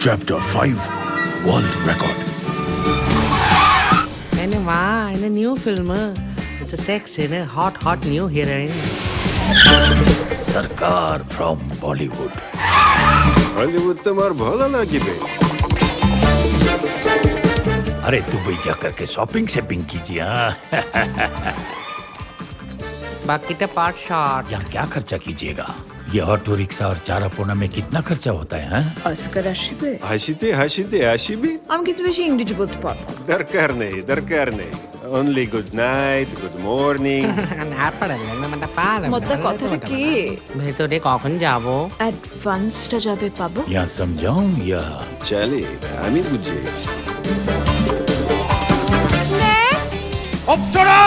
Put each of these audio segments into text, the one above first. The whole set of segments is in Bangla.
Chapter 5 World Record. In a new film, it's a sex in a hot new heroine. Sarkar from Bollywood. Hollywood तुम्हार भला लागिबे अरे दुबई जाकर के शॉपिंग कीजिए हाँ? बाकी पार्ट शॉट यहाँ क्या खर्चा कीजिएगा? ये ऑटो रिक्शा और चारा पोना में कितना खर्चा होता है हाँ? অস্কার আসবে হাসিতে হাসিতে আসিবে আমি কিন্তু বেশি ইংরেজি বলতে পারবো না। দরকার নেই only good night good morning না পারলে না মানে পারলাম মোদ্দা কথাটা কি ভেতরে কখন যাব অ্যাডভান্সটা যাবে পাবো यहाँ समझाऊं या চলে আমি বুঝেছি অপ্সরা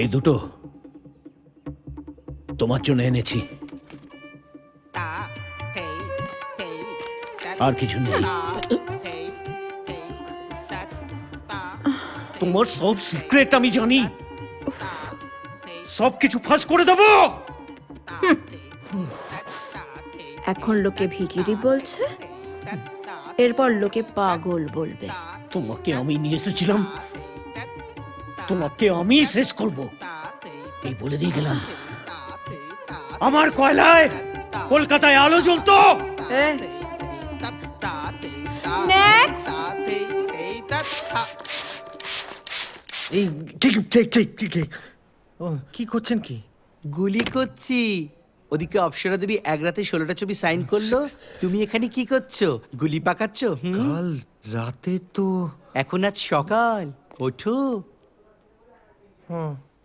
এই দুটো তোমার জন্য এনেছি আর কিছু নেই তোমার সব সিক্রেট আমি জানি সব কিছু ফাঁস করে দেবো এখন লোকে ভিখিরি বলছে এরপর লোকে পাগল বলবে তোমাকে আমি নিয়ে এসেছিলাম তোমাকে আমি শেষ করব এই বলে দিয়ে গেলাম আমার কয়লায় কলকাতায় আলো জ্বলতো নেক্সট এই ঠিক ও কি করছেন কি গুলি করছি ওদিকে অপসরা দেবী এক রাতে 16টা ছবি সাইন করলো তুমি এখানে কি করছো গুলি পাকাচ্ছ কাল রাতে তো এখন আজ সকাল ওঠো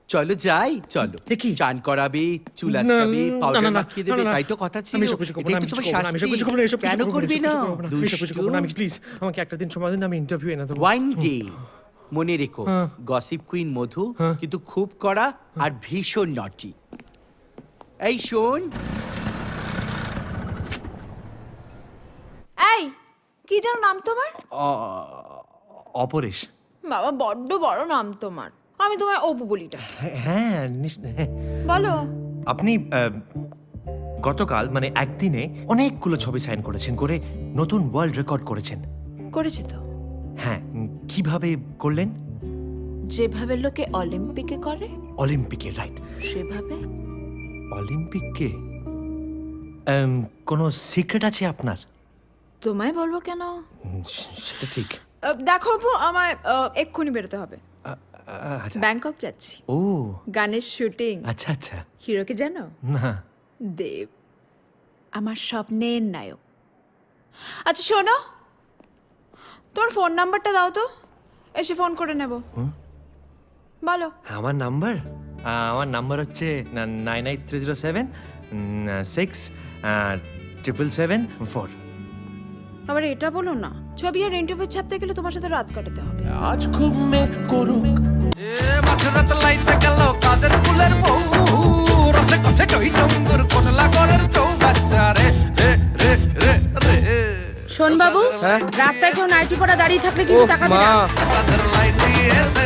চলো যাই চলো এ কি? চান করাবে চুল না, আঁচড়াবে পাউডার না, না, মাখিয়ে দেবে না, না, তাই তো কথা ছিল আমি এসব কিছু করবো না, এটাই আমি তো কিছু তোমার করবো না, আমি এসব শাস্তি। কিছু করবো না, এসব কিছু কেন করবো না, করবি এসব না কিছু করবো না, এসব কিছু করবো না, আমি প্লিজ আমাকে একটা দিন সময় দিন আমি ইন্টারভিউ এনে দেবো ওয়ান ডে মনে রেখো গসিপ কুইন মধু কিন্তু খুব কড়া আর ভীষণ নটি এই শোন এই কি যেন নাম তোমার অপরেশ বাবা বড্ড বড় নাম তোমার আমি তোমায় অপু বলি না হ্যাঁ বলো আপনি গতকাল মানে একদিনে অনেকগুলো ছবি সাইন করেছেন করে নতুন ওয়ার্ল্ড রেকর্ড করেছেন করেছি তো হ্যাঁ কিভাবে করলেন যেভাবে লোকে অলিম্পিকে করে অলিম্পিকে রাইট সেভাবে অলিম্পিকে কোনো সিক্রেট আছে আপনার তোমায় বলবো কেন সেটা ঠিক দেখো অপু আমায় এক্ষুনি বেরোতে হবে আচ্ছা। ব্যাংকক যাচ্ছি ও গানের শুটিং আচ্ছা আচ্ছা হিরোকে জানো না দেব আমার স্বপ্নের নায়ক আচ্ছা শোনো তোর ফোন নাম্বারটা দাও তো এসে ফোন করে নেব বলো আমার নাম্বার হচ্ছে 98307 আবার এটা বলো না ছবি আর ইন্টারভিউ ছাপতে গেলে তোমার সাথে রাত কাটাতে হবে আজ খুব মেঘ করুক মাঝরাত লাইতে গেল কাদের ফুলের বউ রসে কষে টই টঙ্গুর কোনলা গলের চৌবাচ্চা রে রে রে রে রে শোন বাবু রাস্তায় কেউ নাইটি পরা দাঁড়িয়ে থাকলে কিন্তু তাকাবি না সাদের লাইট এসে